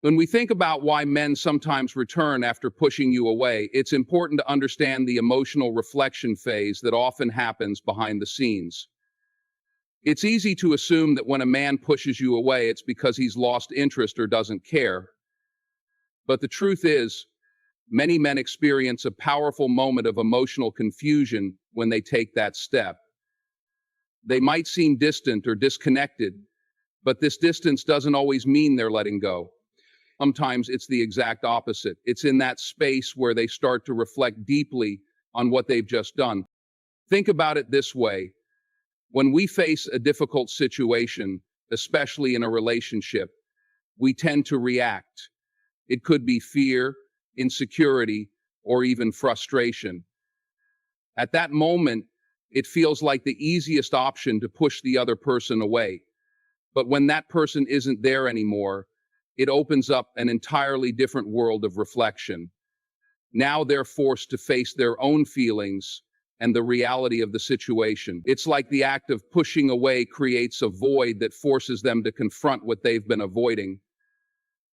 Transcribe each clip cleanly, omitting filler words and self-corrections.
When we think about why men sometimes return after pushing you away, it's important to understand the emotional reflection phase that often happens behind the scenes. It's easy to assume that when a man pushes you away, it's because he's lost interest or doesn't care. But the truth is, many men experience a powerful moment of emotional confusion when they take that step. They might seem distant or disconnected, but this distance doesn't always mean they're letting go. Sometimes it's the exact opposite. It's in that space where they start to reflect deeply on what they've just done. Think about it this way. When we face a difficult situation, especially in a relationship, we tend to react. It could be fear, insecurity, or even frustration. At that moment, it feels like the easiest option to push the other person away. But when that person isn't there anymore, it opens up an entirely different world of reflection. Now they're forced to face their own feelings and the reality of the situation. It's like the act of pushing away creates a void that forces them to confront what they've been avoiding,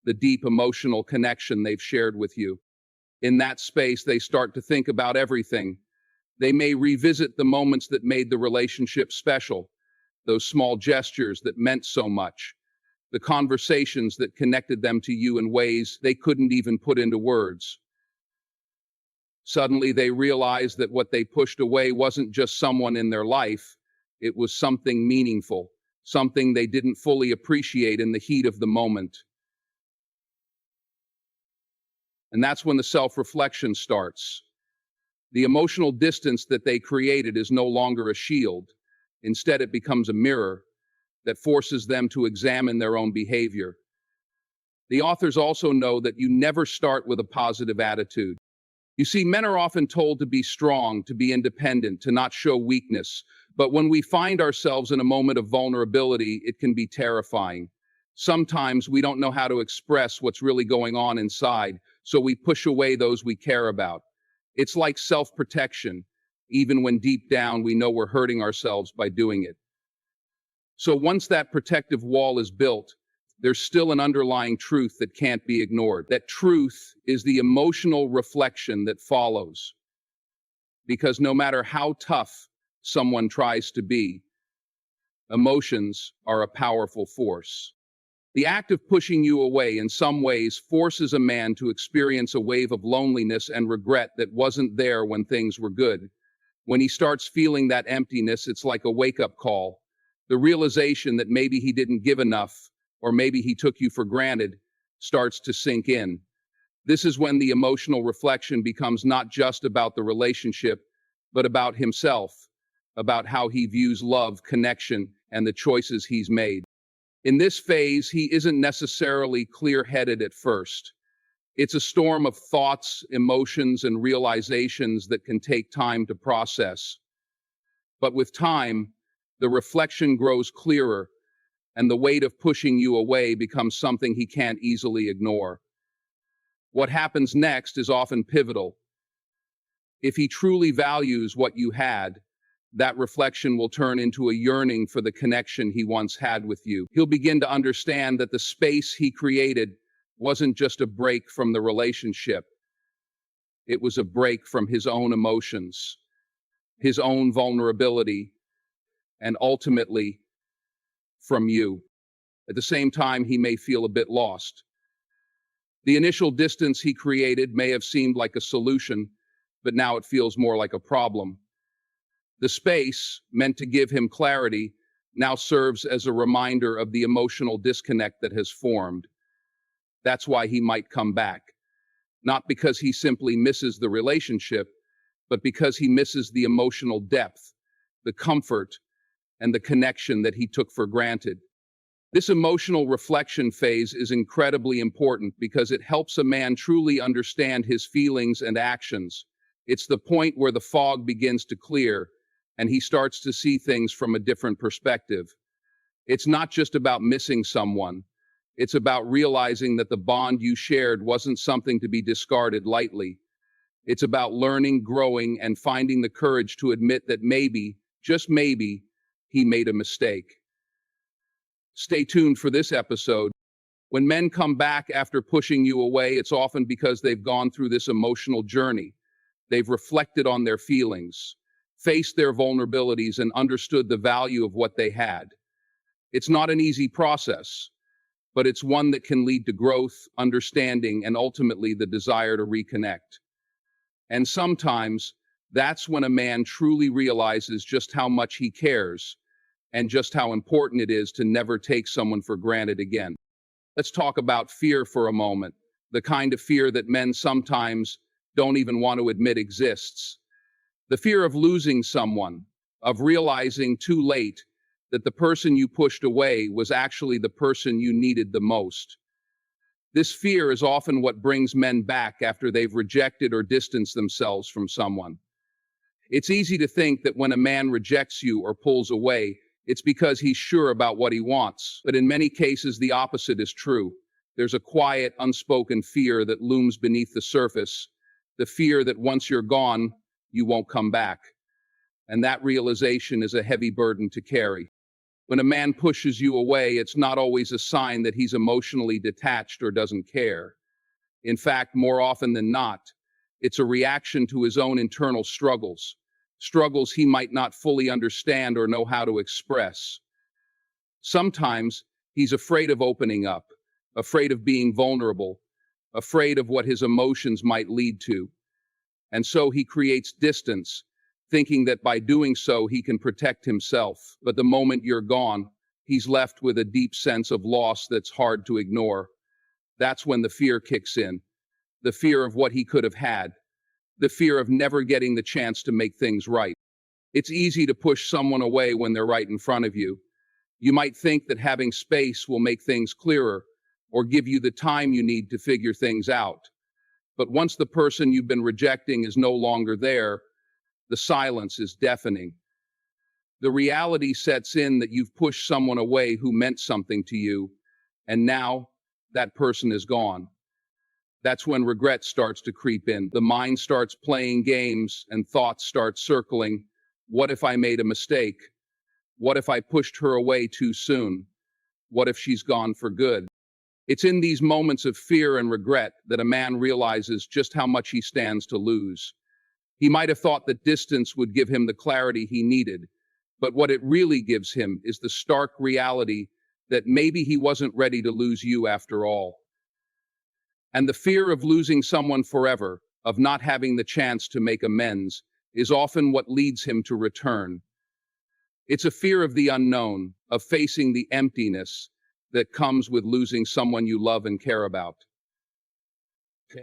the deep emotional connection they've shared with you. In that space, they start to think about everything. They may revisit the moments that made the relationship special, those small gestures that meant so much, the conversations that connected them to you in ways they couldn't even put into words. Suddenly, they realize that what they pushed away wasn't just someone in their life, it was something meaningful, something they didn't fully appreciate in the heat of the moment. And that's when the self-reflection starts. The emotional distance that they created is no longer a shield. Instead, it becomes a mirror that forces them to examine their own behavior. The authors also know that you never start with a positive attitude. You see, men are often told to be strong, to be independent, to not show weakness. But when we find ourselves in a moment of vulnerability, it can be terrifying. Sometimes we don't know how to express what's really going on inside, so we push away those we care about. It's like self-protection, even when deep down we know we're hurting ourselves by doing it. So once that protective wall is built, there's still an underlying truth that can't be ignored. That truth is the emotional reflection that follows. Because no matter how tough someone tries to be, emotions are a powerful force. The act of pushing you away in some ways forces a man to experience a wave of loneliness and regret that wasn't there when things were good. When he starts feeling that emptiness, it's like a wake-up call. The realization that maybe he didn't give enough, or maybe he took you for granted, starts to sink in. This is when the emotional reflection becomes not just about the relationship, but about himself, about how he views love, connection, and the choices he's made. In this phase, he isn't necessarily clear-headed at first. It's a storm of thoughts, emotions, and realizations that can take time to process. But with time, the reflection grows clearer, and the weight of pushing you away becomes something he can't easily ignore. What happens next is often pivotal. If he truly values what you had, that reflection will turn into a yearning for the connection he once had with you. He'll begin to understand that the space he created wasn't just a break from the relationship. It was a break from his own emotions, his own vulnerability, and ultimately from you. At the same time, he may feel a bit lost. The initial distance he created may have seemed like a solution, but now it feels more like a problem. The space, meant to give him clarity, now serves as a reminder of the emotional disconnect that has formed. That's why he might come back. Not because he simply misses the relationship, but because he misses the emotional depth, the comfort, and the connection that he took for granted. This emotional reflection phase is incredibly important because it helps a man truly understand his feelings and actions. It's the point where the fog begins to clear, and he starts to see things from a different perspective. It's not just about missing someone. It's about realizing that the bond you shared wasn't something to be discarded lightly. It's about learning, growing, and finding the courage to admit that maybe, just maybe, he made a mistake. Stay tuned for this episode. When men come back after pushing you away, it's often because they've gone through this emotional journey. They've reflected on their feelings, faced their vulnerabilities, and understood the value of what they had. It's not an easy process, but it's one that can lead to growth, understanding, and ultimately the desire to reconnect. And sometimes that's when a man truly realizes just how much he cares and just how important it is to never take someone for granted again. Let's talk about fear for a moment, the kind of fear that men sometimes don't even want to admit exists. The fear of losing someone, of realizing too late that the person you pushed away was actually the person you needed the most. This fear is often what brings men back after they've rejected or distanced themselves from someone. It's easy to think that when a man rejects you or pulls away, it's because he's sure about what he wants. But in many cases, the opposite is true. There's a quiet, unspoken fear that looms beneath the surface, the fear that once you're gone, you won't come back. And that realization is a heavy burden to carry. When a man pushes you away, it's not always a sign that he's emotionally detached or doesn't care. In fact, more often than not, it's a reaction to his own internal struggles, struggles he might not fully understand or know how to express. Sometimes he's afraid of opening up, afraid of being vulnerable, afraid of what his emotions might lead to. And so he creates distance, thinking that by doing so he can protect himself. But the moment you're gone, he's left with a deep sense of loss that's hard to ignore. That's when the fear kicks in, the fear of what he could have had, the fear of never getting the chance to make things right. It's easy to push someone away when they're right in front of you. You might think that having space will make things clearer or give you the time you need to figure things out. But once the person you've been rejecting is no longer there, the silence is deafening. The reality sets in that you've pushed someone away who meant something to you, and now that person is gone. That's when regret starts to creep in. The mind starts playing games and thoughts start circling. What if I made a mistake? What if I pushed her away too soon? What if she's gone for good? It's in these moments of fear and regret that a man realizes just how much he stands to lose. He might have thought that distance would give him the clarity he needed, but what it really gives him is the stark reality that maybe he wasn't ready to lose you after all. And the fear of losing someone forever, of not having the chance to make amends, is often what leads him to return. It's a fear of the unknown, of facing the emptiness that comes with losing someone you love and care about.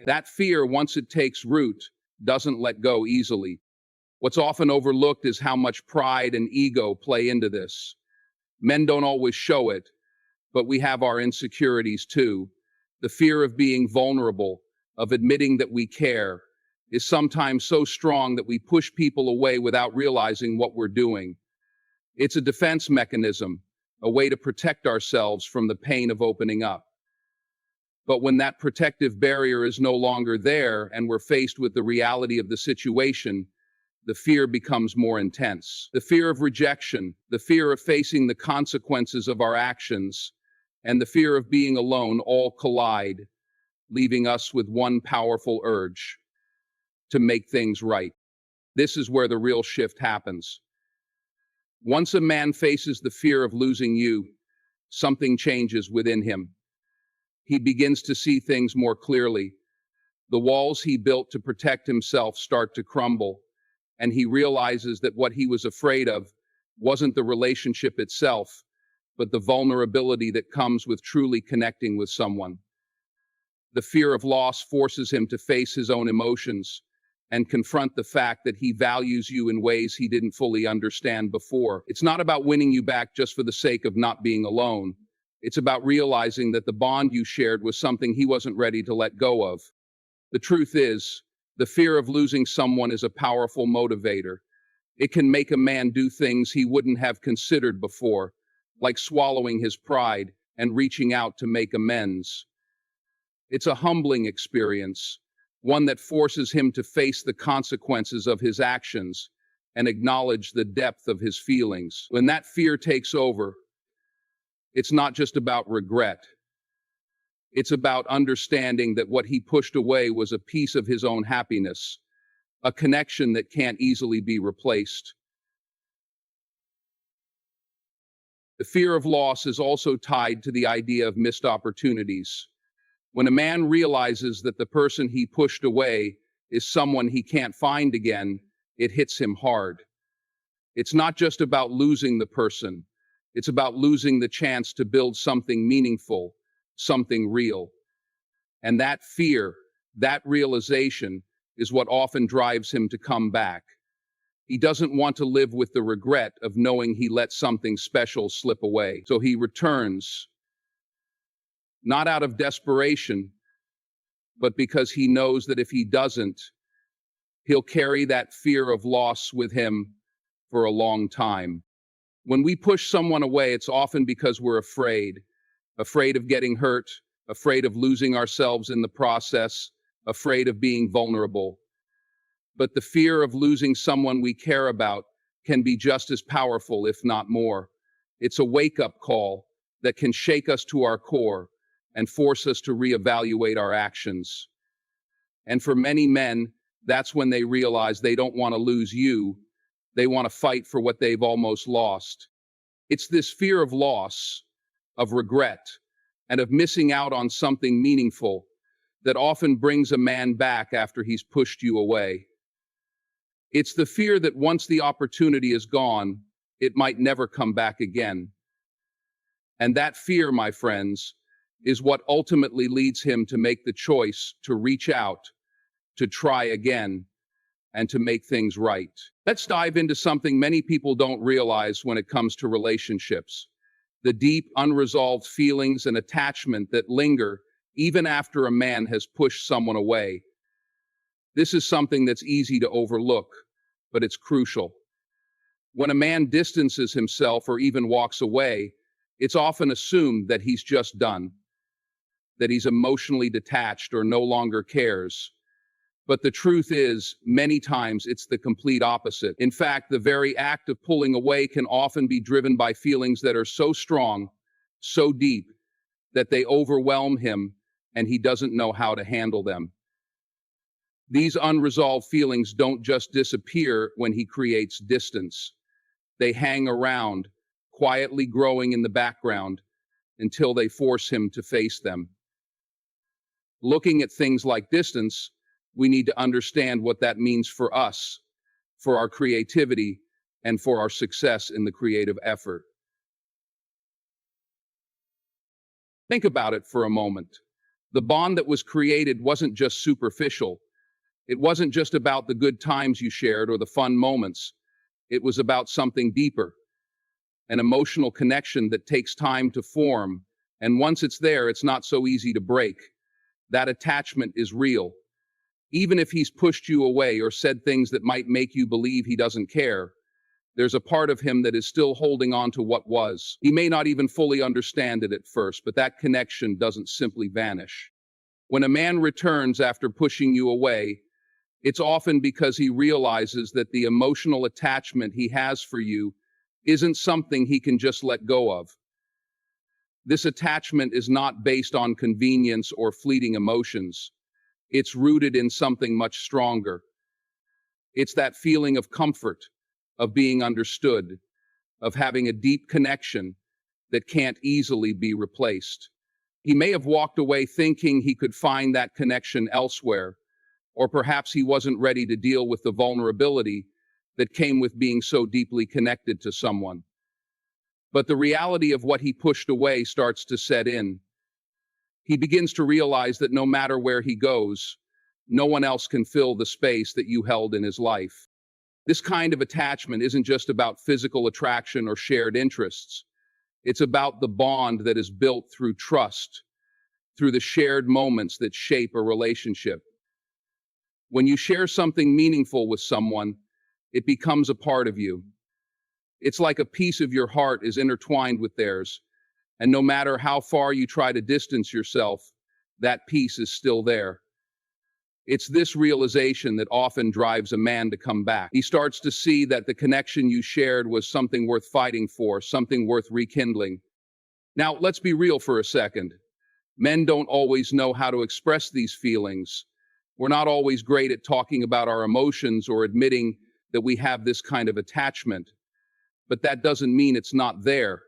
That fear, once it takes root, doesn't let go easily. What's often overlooked is how much pride and ego play into this. Men don't always show it, but we have our insecurities too. The fear of being vulnerable, of admitting that we care, is sometimes so strong that we push people away without realizing what we're doing. It's a defense mechanism, a way to protect ourselves from the pain of opening up. But when that protective barrier is no longer there and we're faced with the reality of the situation, the fear becomes more intense. The fear of rejection, the fear of facing the consequences of our actions, and the fear of being alone all collide, leaving us with one powerful urge: to make things right. This is where the real shift happens. Once a man faces the fear of losing you, something changes within him. He begins to see things more clearly. The walls he built to protect himself start to crumble, and he realizes that what he was afraid of wasn't the relationship itself, but the vulnerability that comes with truly connecting with someone. The fear of loss forces him to face his own emotions and confront the fact that he values you in ways he didn't fully understand before. It's not about winning you back just for the sake of not being alone. It's about realizing that the bond you shared was something he wasn't ready to let go of. The truth is, the fear of losing someone is a powerful motivator. It can make a man do things he wouldn't have considered before, like swallowing his pride and reaching out to make amends. It's a humbling experience, one that forces him to face the consequences of his actions and acknowledge the depth of his feelings. When that fear takes over, it's not just about regret. It's about understanding that what he pushed away was a piece of his own happiness, a connection that can't easily be replaced. The fear of loss is also tied to the idea of missed opportunities. When a man realizes that the person he pushed away is someone he can't find again, it hits him hard. It's not just about losing the person, it's about losing the chance to build something meaningful, something real. And that fear, that realization, is what often drives him to come back. He doesn't want to live with the regret of knowing he let something special slip away. So he returns, not out of desperation, but because he knows that if he doesn't, he'll carry that fear of loss with him for a long time. When we push someone away, it's often because we're afraid of getting hurt, afraid of losing ourselves in the process, afraid of being vulnerable. But the fear of losing someone we care about can be just as powerful, if not more. It's a wake-up call that can shake us to our core and force us to reevaluate our actions. And for many men, that's when they realize they don't want to lose you. They want to fight for what they've almost lost. It's this fear of loss, of regret, and of missing out on something meaningful that often brings a man back after he's pushed you away. It's the fear that once the opportunity is gone, it might never come back again. And that fear, my friends, is what ultimately leads him to make the choice to reach out, to try again, and to make things right. Let's dive into something many people don't realize when it comes to relationships: the deep, unresolved feelings and attachment that linger even after a man has pushed someone away. This is something that's easy to overlook, but it's crucial. When a man distances himself or even walks away, it's often assumed that he's just done, that he's emotionally detached or no longer cares. But the truth is, many times it's the complete opposite. In fact, the very act of pulling away can often be driven by feelings that are so strong, so deep, that they overwhelm him and he doesn't know how to handle them. These unresolved feelings don't just disappear when he creates distance. They hang around, quietly growing in the background until they force him to face them. Looking at things like distance, we need to understand what that means for us, for our creativity, and for our success in the creative effort. Think about it for a moment. The bond that was created wasn't just superficial. It wasn't just about the good times you shared or the fun moments. It was about something deeper, an emotional connection that takes time to form, and once it's there, it's not so easy to break. That attachment is real. Even if he's pushed you away or said things that might make you believe he doesn't care, there's a part of him that is still holding on to what was. He may not even fully understand it at first, but that connection doesn't simply vanish. When a man returns after pushing you away, it's often because he realizes that the emotional attachment he has for you isn't something he can just let go of. This attachment is not based on convenience or fleeting emotions. It's rooted in something much stronger. It's that feeling of comfort, of being understood, of having a deep connection that can't easily be replaced. He may have walked away thinking he could find that connection elsewhere, or perhaps he wasn't ready to deal with the vulnerability that came with being so deeply connected to someone. But the reality of what he pushed away starts to set in. He begins to realize that no matter where he goes, no one else can fill the space that you held in his life. This kind of attachment isn't just about physical attraction or shared interests. It's about the bond that is built through trust, through the shared moments that shape a relationship. When you share something meaningful with someone, it becomes a part of you. It's like a piece of your heart is intertwined with theirs, and no matter how far you try to distance yourself, that piece is still there. It's this realization that often drives a man to come back. He starts to see that the connection you shared was something worth fighting for, something worth rekindling. Now, let's be real for a second. Men don't always know how to express these feelings. We're not always great at talking about our emotions or admitting that we have this kind of attachment, but that doesn't mean it's not there.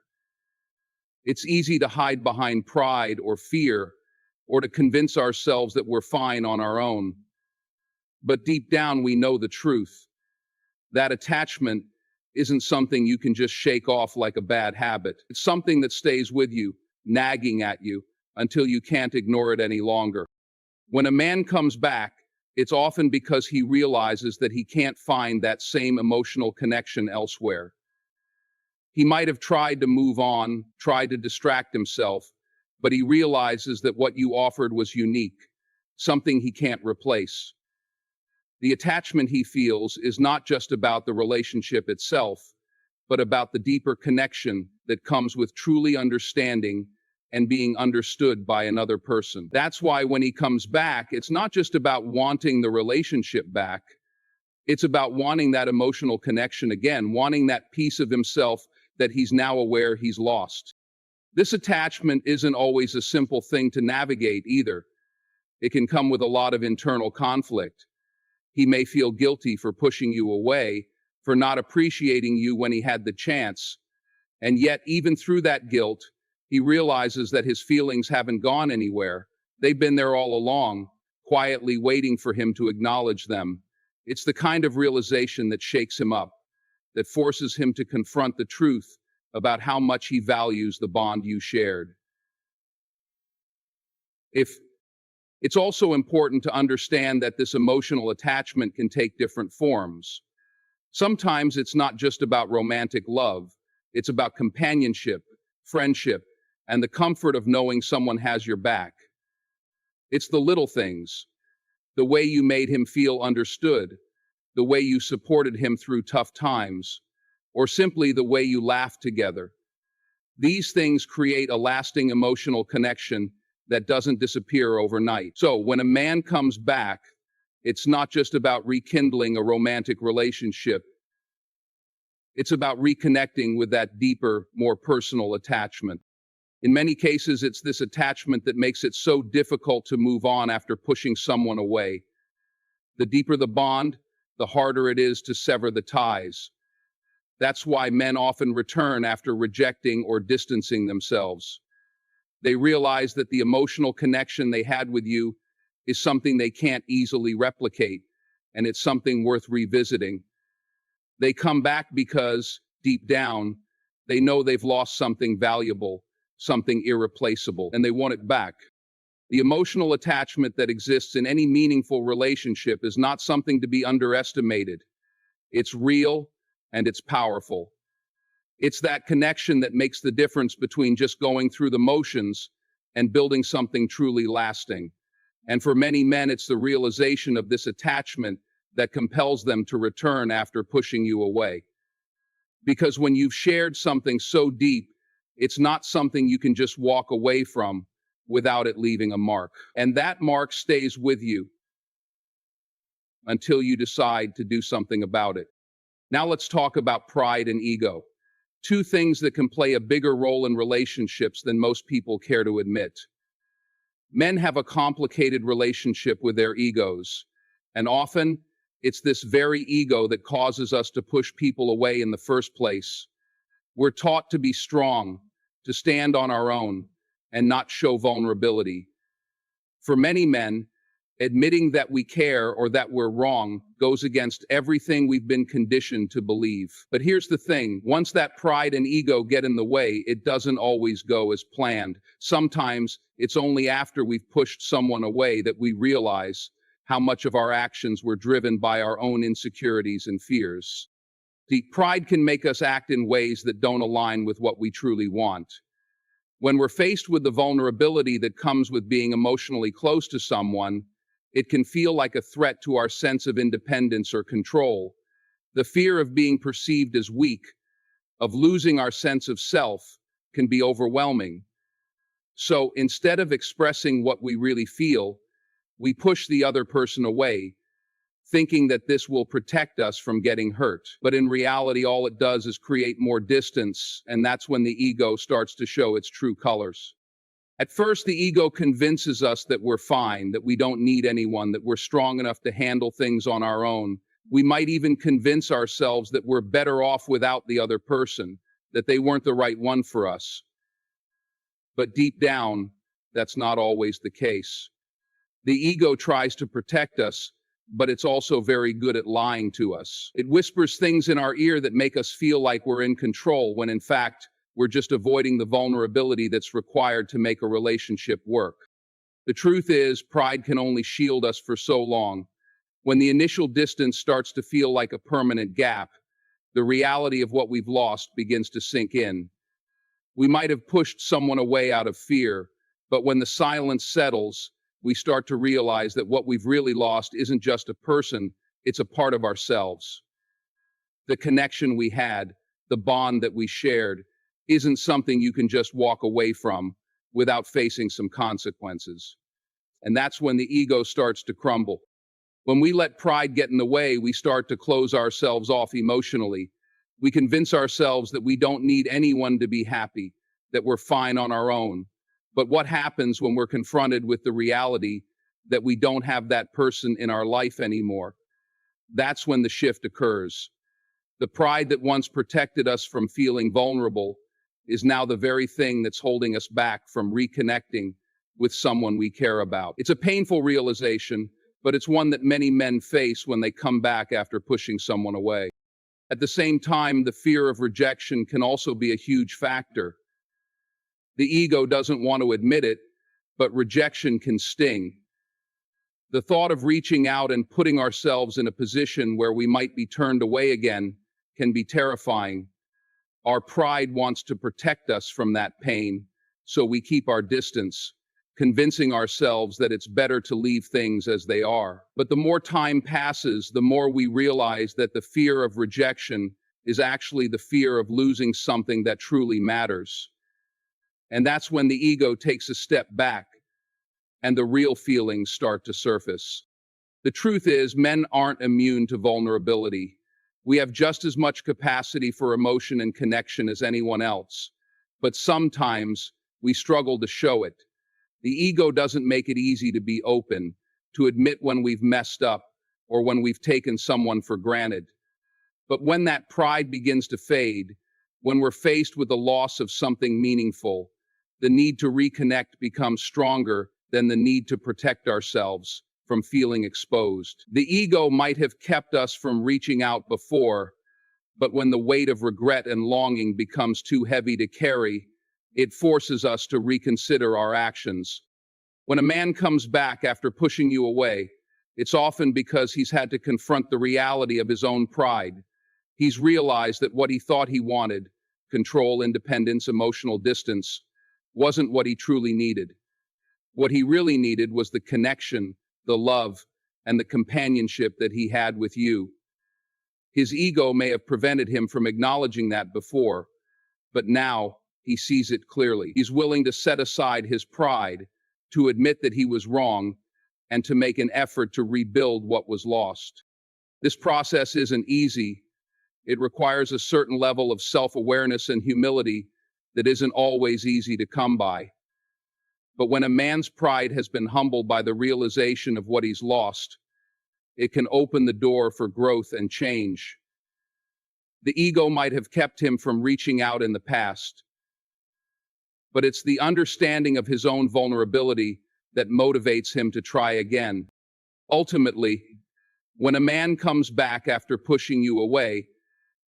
It's easy to hide behind pride or fear, or to convince ourselves that we're fine on our own. But deep down, we know the truth. That attachment isn't something you can just shake off like a bad habit. It's something that stays with you, nagging at you, until you can't ignore it any longer. When a man comes back, it's often because he realizes that he can't find that same emotional connection elsewhere. He might have tried to move on, tried to distract himself, but he realizes that what you offered was unique, something he can't replace. The attachment he feels is not just about the relationship itself, but about the deeper connection that comes with truly understanding and being understood by another person. That's why when he comes back, it's not just about wanting the relationship back, it's about wanting that emotional connection again, wanting that piece of himself that he's now aware he's lost. This attachment isn't always a simple thing to navigate either. It can come with a lot of internal conflict. He may feel guilty for pushing you away, for not appreciating you when he had the chance. And yet, even through that guilt, he realizes that his feelings haven't gone anywhere. They've been there all along, quietly waiting for him to acknowledge them. It's the kind of realization that shakes him up, that forces him to confront the truth about how much he values the bond you shared. If It's also important to understand that this emotional attachment can take different forms. Sometimes it's not just about romantic love, it's about companionship, friendship, and the comfort of knowing someone has your back. It's the little things, the way you made him feel understood, the way you supported him through tough times, or simply the way you laughed together. These things create a lasting emotional connection that doesn't disappear overnight. So when a man comes back, it's not just about rekindling a romantic relationship. It's about reconnecting with that deeper, more personal attachment. In many cases, it's this attachment that makes it so difficult to move on after pushing someone away. The deeper the bond, the harder it is to sever the ties. That's why men often return after rejecting or distancing themselves. They realize that the emotional connection they had with you is something they can't easily replicate, and it's something worth revisiting. They come back because, deep down, they know they've lost something valuable, something irreplaceable, and they want it back. The emotional attachment that exists in any meaningful relationship is not something to be underestimated. It's real and it's powerful. It's that connection that makes the difference between just going through the motions and building something truly lasting. And for many men, it's the realization of this attachment that compels them to return after pushing you away. Because when you've shared something so deep, it's not something you can just walk away from without it leaving a mark. And that mark stays with you until you decide to do something about it. Now let's talk about pride and ego. Two things that can play a bigger role in relationships than most people care to admit. Men have a complicated relationship with their egos, and often it's this very ego that causes us to push people away in the first place. We're taught to be strong, to stand on our own, and not show vulnerability. For many men, admitting that we care or that we're wrong goes against everything we've been conditioned to believe. But here's the thing, once that pride and ego get in the way, it doesn't always go as planned. Sometimes it's only after we've pushed someone away that we realize how much of our actions were driven by our own insecurities and fears. The pride can make us act in ways that don't align with what we truly want. When we're faced with the vulnerability that comes with being emotionally close to someone, it can feel like a threat to our sense of independence or control. The fear of being perceived as weak, of losing our sense of self, can be overwhelming. So instead of expressing what we really feel, we push the other person away, thinking that this will protect us from getting hurt. But in reality, all it does is create more distance, and that's when the ego starts to show its true colors. At first, the ego convinces us that we're fine, that we don't need anyone, that we're strong enough to handle things on our own. We might even convince ourselves that we're better off without the other person, that they weren't the right one for us. But deep down, that's not always the case. The ego tries to protect us, but it's also very good at lying to us. It whispers things in our ear that make us feel like we're in control, when in fact, we're just avoiding the vulnerability that's required to make a relationship work. The truth is, pride can only shield us for so long. When the initial distance starts to feel like a permanent gap, the reality of what we've lost begins to sink in. We might have pushed someone away out of fear, but when the silence settles, we start to realize that what we've really lost isn't just a person, it's a part of ourselves. The connection we had, the bond that we shared, isn't something you can just walk away from without facing some consequences. And that's when the ego starts to crumble. When we let pride get in the way, we start to close ourselves off emotionally. We convince ourselves that we don't need anyone to be happy, that we're fine on our own. But what happens when we're confronted with the reality that we don't have that person in our life anymore? That's when the shift occurs. The pride that once protected us from feeling vulnerable is now the very thing that's holding us back from reconnecting with someone we care about. It's a painful realization, but it's one that many men face when they come back after pushing someone away. At the same time, the fear of rejection can also be a huge factor. The ego doesn't want to admit it, but rejection can sting. The thought of reaching out and putting ourselves in a position where we might be turned away again can be terrifying. Our pride wants to protect us from that pain, so we keep our distance, convincing ourselves that it's better to leave things as they are. But the more time passes, the more we realize that the fear of rejection is actually the fear of losing something that truly matters. And that's when the ego takes a step back and the real feelings start to surface. The truth is, men aren't immune to vulnerability. We have just as much capacity for emotion and connection as anyone else. But sometimes we struggle to show it. The ego doesn't make it easy to be open, to admit when we've messed up or when we've taken someone for granted. But when that pride begins to fade, when we're faced with the loss of something meaningful, the need to reconnect becomes stronger than the need to protect ourselves from feeling exposed. The ego might have kept us from reaching out before, but when the weight of regret and longing becomes too heavy to carry, it forces us to reconsider our actions. When a man comes back after pushing you away, it's often because he's had to confront the reality of his own pride. He's realized that what he thought he wanted, control, independence, emotional distance, wasn't what he truly needed. What he really needed was the connection, the love, and the companionship that he had with you. His ego may have prevented him from acknowledging that before, but now he sees it clearly. He's willing to set aside his pride, to admit that he was wrong, and to make an effort to rebuild what was lost. This process isn't easy. It requires a certain level of self-awareness and humility that isn't always easy to come by. But when a man's pride has been humbled by the realization of what he's lost, it can open the door for growth and change. The ego might have kept him from reaching out in the past, but it's the understanding of his own vulnerability that motivates him to try again. Ultimately, when a man comes back after pushing you away,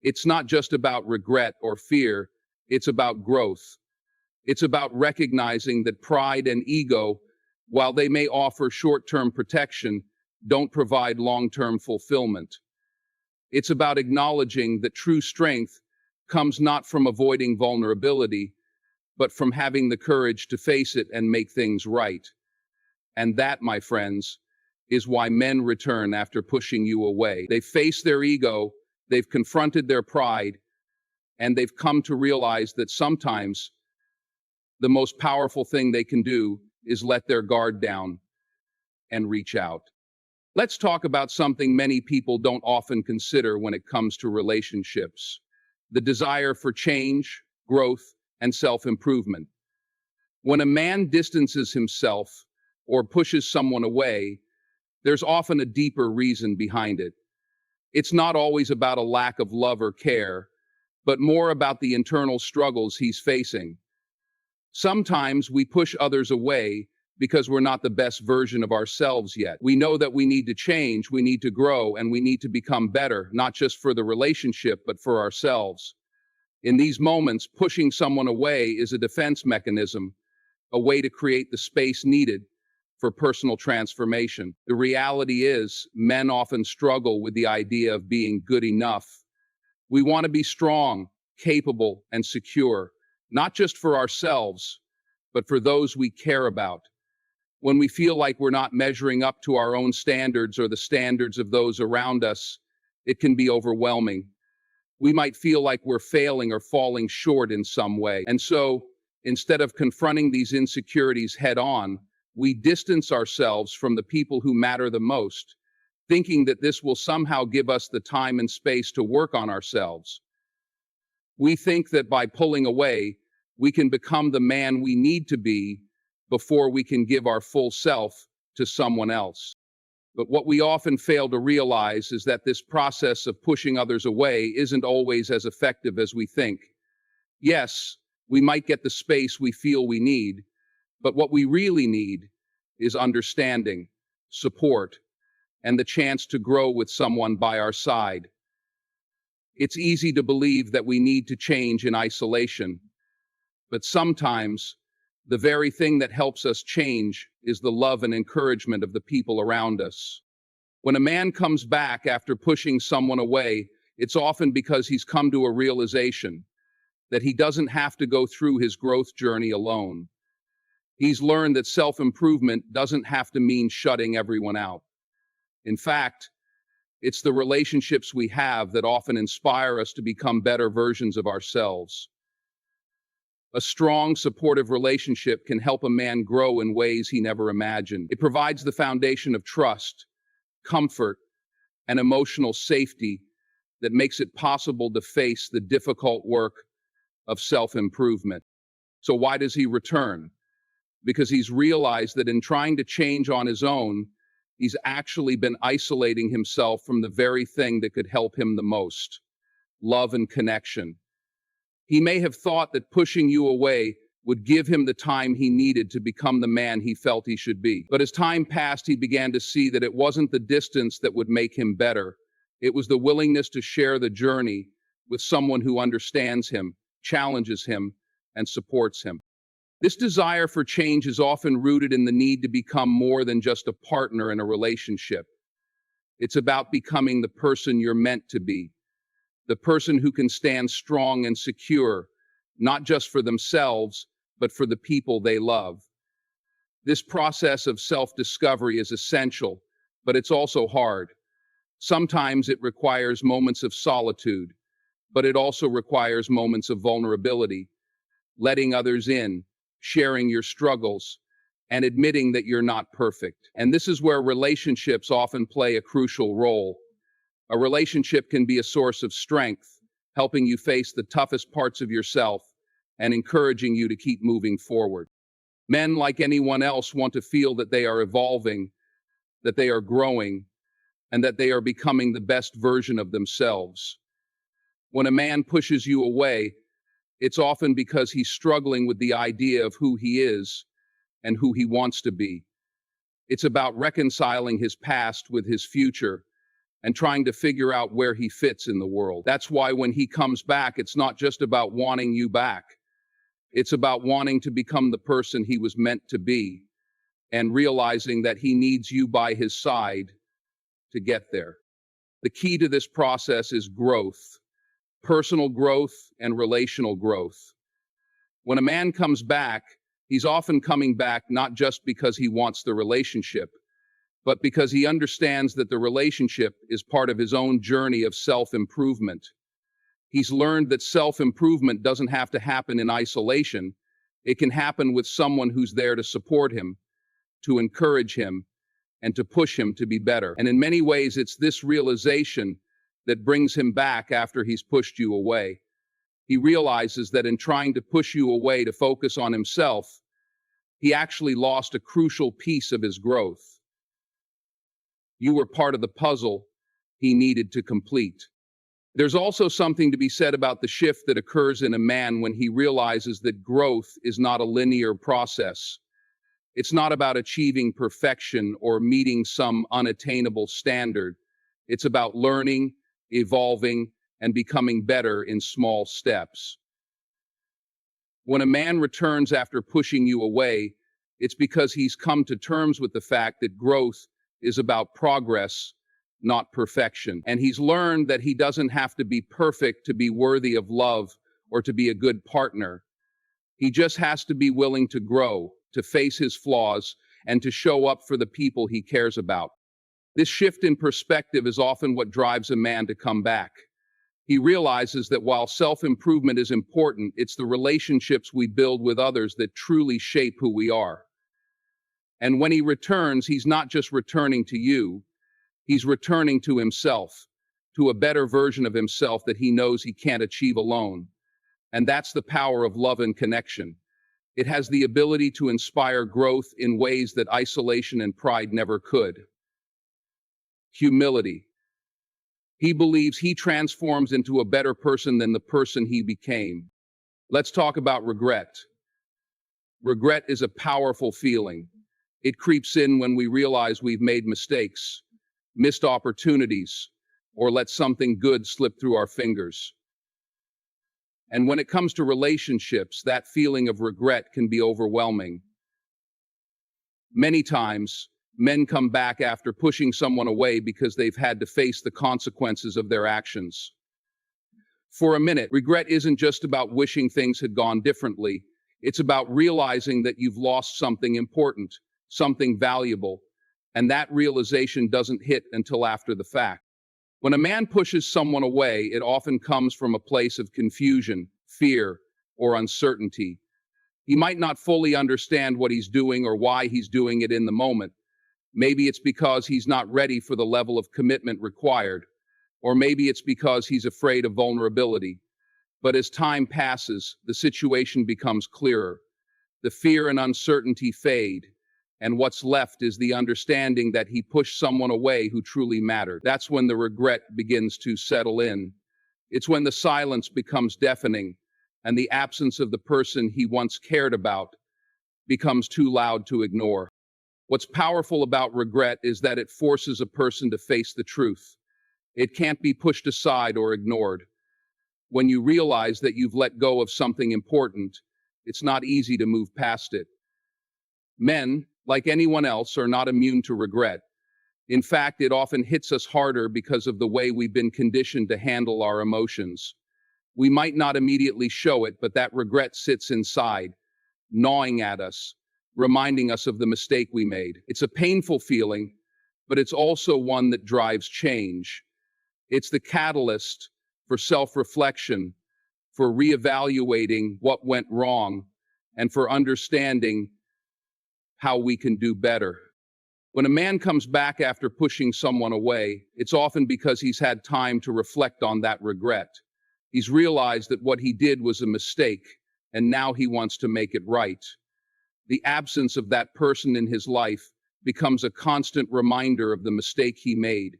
it's not just about regret or fear, it's about growth. It's about recognizing that pride and ego, while they may offer short-term protection, don't provide long-term fulfillment. It's about acknowledging that true strength comes not from avoiding vulnerability, but from having the courage to face it and make things right. And that, my friends, is why men return after pushing you away. They've faced their ego, they've confronted their pride, and they've come to realize that sometimes the most powerful thing they can do is let their guard down and reach out. Let's talk about something many people don't often consider when it comes to relationships: the desire for change, growth, and self-improvement. When a man distances himself or pushes someone away, there's often a deeper reason behind it. It's not always about a lack of love or care, but more about the internal struggles he's facing. Sometimes we push others away because we're not the best version of ourselves yet. We know that we need to change, we need to grow, and we need to become better, not just for the relationship, but for ourselves. In these moments, pushing someone away is a defense mechanism, a way to create the space needed for personal transformation. The reality is, men often struggle with the idea of being good enough. We want to be strong, capable, and secure, not just for ourselves, but for those we care about. When we feel like we're not measuring up to our own standards or the standards of those around us, it can be overwhelming. We might feel like we're failing or falling short in some way. And so, instead of confronting these insecurities head on, we distance ourselves from the people who matter the most, thinking that this will somehow give us the time and space to work on ourselves. We think that by pulling away, we can become the man we need to be before we can give our full self to someone else. But what we often fail to realize is that this process of pushing others away isn't always as effective as we think. Yes, we might get the space we feel we need, but what we really need is understanding, support, and the chance to grow with someone by our side. It's easy to believe that we need to change in isolation, but sometimes the very thing that helps us change is the love and encouragement of the people around us. When a man comes back after pushing someone away, it's often because he's come to a realization that he doesn't have to go through his growth journey alone. He's learned that self-improvement doesn't have to mean shutting everyone out. In fact, it's the relationships we have that often inspire us to become better versions of ourselves. A strong, supportive relationship can help a man grow in ways he never imagined. It provides the foundation of trust, comfort, and emotional safety that makes it possible to face the difficult work of self-improvement. So why does he return? Because he's realized that in trying to change on his own, he's actually been isolating himself from the very thing that could help him the most: love and connection. He may have thought that pushing you away would give him the time he needed to become the man he felt he should be. But as time passed, he began to see that it wasn't the distance that would make him better. It was the willingness to share the journey with someone who understands him, challenges him, and supports him. This desire for change is often rooted in the need to become more than just a partner in a relationship. It's about becoming the person you're meant to be, the person who can stand strong and secure, not just for themselves, but for the people they love. This process of self-discovery is essential, but it's also hard. Sometimes it requires moments of solitude, but it also requires moments of vulnerability, letting others in, sharing your struggles, and admitting that you're not perfect. And this is where relationships often play a crucial role. A relationship can be a source of strength, helping you face the toughest parts of yourself and encouraging you to keep moving forward. Men, like anyone else, want to feel that they are evolving, that they are growing, and that they are becoming the best version of themselves. When a man pushes you away, it's often because he's struggling with the idea of who he is and who he wants to be. It's about reconciling his past with his future and trying to figure out where he fits in the world. That's why when he comes back, it's not just about wanting you back. It's about wanting to become the person he was meant to be and realizing that he needs you by his side to get there. The key to this process is growth, personal growth and relational growth. When a man comes back, he's often coming back not just because he wants the relationship, but because he understands that the relationship is part of his own journey of self-improvement. He's learned that self-improvement doesn't have to happen in isolation. It can happen with someone who's there to support him, to encourage him, and to push him to be better. And in many ways, it's this realization that brings him back after he's pushed you away. He realizes that in trying to push you away to focus on himself, he actually lost a crucial piece of his growth. You were part of the puzzle he needed to complete. There's also something to be said about the shift that occurs in a man when he realizes that growth is not a linear process. It's not about achieving perfection or meeting some unattainable standard. It's about learning, evolving, and becoming better in small steps. When a man returns after pushing you away, it's because he's come to terms with the fact that growth is about progress, not perfection. And he's learned that he doesn't have to be perfect to be worthy of love or to be a good partner. He just has to be willing to grow, to face his flaws, and to show up for the people he cares about. This shift in perspective is often what drives a man to come back. He realizes that while self-improvement is important, it's the relationships we build with others that truly shape who we are. And when he returns, he's not just returning to you, he's returning to himself, to a better version of himself that he knows he can't achieve alone. And that's the power of love and connection. It has the ability to inspire growth in ways that isolation and pride never could. Humility. He believes he transforms into a better person than the person he became. Let's talk about regret. Regret is a powerful feeling. It creeps in when we realize we've made mistakes, missed opportunities, or let something good slip through our fingers. And when it comes to relationships, that feeling of regret can be overwhelming. Many times, men come back after pushing someone away because they've had to face the consequences of their actions. For a minute, regret isn't just about wishing things had gone differently. It's about realizing that you've lost something important, something valuable, and that realization doesn't hit until after the fact. When a man pushes someone away, it often comes from a place of confusion, fear, or uncertainty. He might not fully understand what he's doing or why he's doing it in the moment. Maybe it's because he's not ready for the level of commitment required, or maybe it's because he's afraid of vulnerability. But as time passes, the situation becomes clearer. The fear and uncertainty fade, and what's left is the understanding that he pushed someone away who truly mattered. That's when the regret begins to settle in. It's when the silence becomes deafening, and the absence of the person he once cared about becomes too loud to ignore. What's powerful about regret is that it forces a person to face the truth. It can't be pushed aside or ignored. When you realize that you've let go of something important, it's not easy to move past it. Men, like anyone else, are not immune to regret. In fact, it often hits us harder because of the way we've been conditioned to handle our emotions. We might not immediately show it, but that regret sits inside, gnawing at us, reminding us of the mistake we made. It's a painful feeling, but it's also one that drives change. It's the catalyst for self-reflection, for reevaluating what went wrong, and for understanding how we can do better. When a man comes back after pushing someone away, it's often because he's had time to reflect on that regret. He's realized that what he did was a mistake, and now he wants to make it right. The absence of that person in his life becomes a constant reminder of the mistake he made.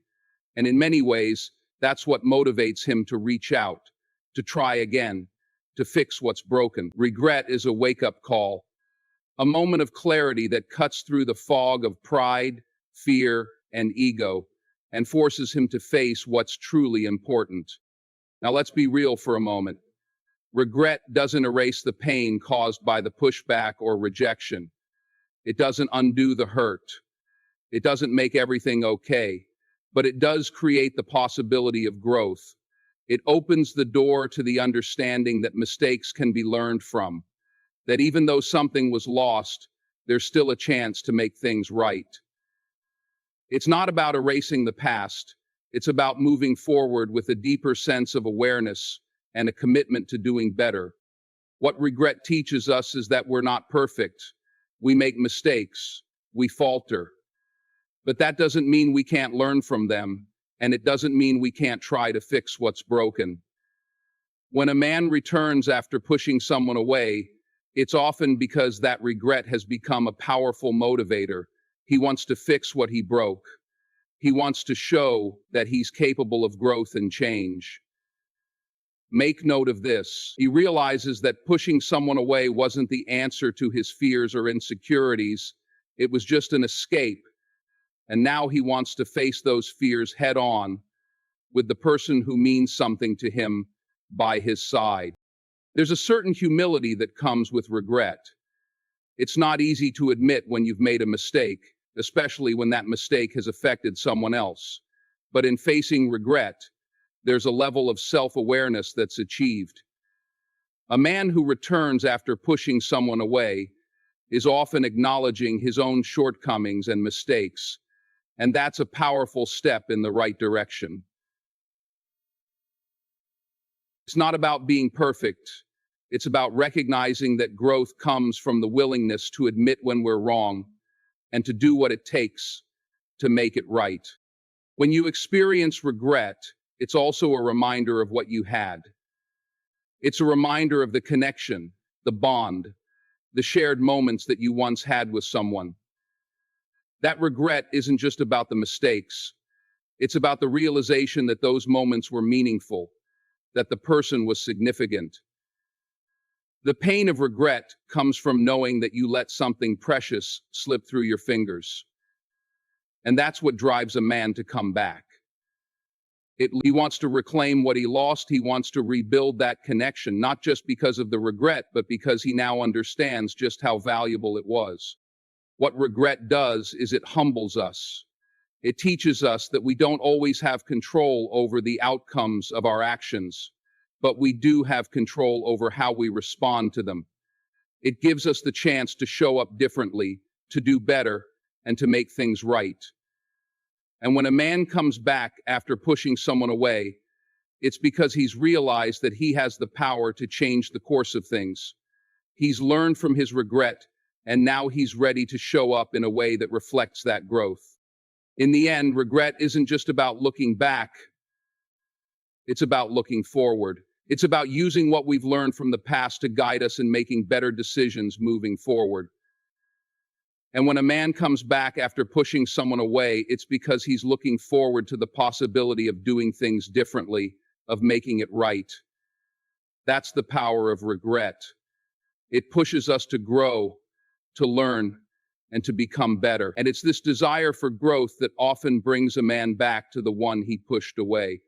And in many ways, that's what motivates him to reach out, to try again, to fix what's broken. Regret is a wake-up call, a moment of clarity that cuts through the fog of pride, fear, and ego, and forces him to face what's truly important. Now let's be real for a moment. Regret doesn't erase the pain caused by the pushback or rejection. It doesn't undo the hurt. It doesn't make everything okay, but it does create the possibility of growth. It opens the door to the understanding that mistakes can be learned from, that even though something was lost, there's still a chance to make things right. It's not about erasing the past. It's about moving forward with a deeper sense of awareness and a commitment to doing better. What regret teaches us is that we're not perfect. We make mistakes. We falter. But that doesn't mean we can't learn from them, and it doesn't mean we can't try to fix what's broken. When a man returns after pushing someone away, It's often because that regret has become a powerful motivator. He wants to fix what he broke. He wants to show that he's capable of growth and change. Make note of this. He realizes that pushing someone away wasn't the answer to his fears or insecurities. It was just an escape. And now he wants to face those fears head on with the person who means something to him by his side. There's a certain humility that comes with regret. It's not easy to admit when you've made a mistake, especially when that mistake has affected someone else. But in facing regret, there's a level of self-awareness that's achieved. A man who returns after pushing someone away is often acknowledging his own shortcomings and mistakes, and that's a powerful step in the right direction. It's not about being perfect. It's about recognizing that growth comes from the willingness to admit when we're wrong and to do what it takes to make it right. When you experience regret, it's also a reminder of what you had. It's a reminder of the connection, the bond, the shared moments that you once had with someone. That regret isn't just about the mistakes. It's about the realization that those moments were meaningful, that the person was significant. The pain of regret comes from knowing that you let something precious slip through your fingers. And that's what drives a man to come back. He wants to reclaim what he lost. He wants to rebuild that connection, not just because of the regret, but because he now understands just how valuable it was. What regret does is it humbles us. It teaches us that we don't always have control over the outcomes of our actions, but we do have control over how we respond to them. It gives us the chance to show up differently, to do better, and to make things right. And when a man comes back after pushing someone away, it's because he's realized that he has the power to change the course of things. He's learned from his regret, and now he's ready to show up in a way that reflects that growth. In the end, regret isn't just about looking back. It's about looking forward. It's about using what we've learned from the past to guide us in making better decisions moving forward. And when a man comes back after pushing someone away, it's because he's looking forward to the possibility of doing things differently, of making it right. That's the power of regret. It pushes us to grow, to learn, and to become better. And it's this desire for growth that often brings a man back to the one he pushed away.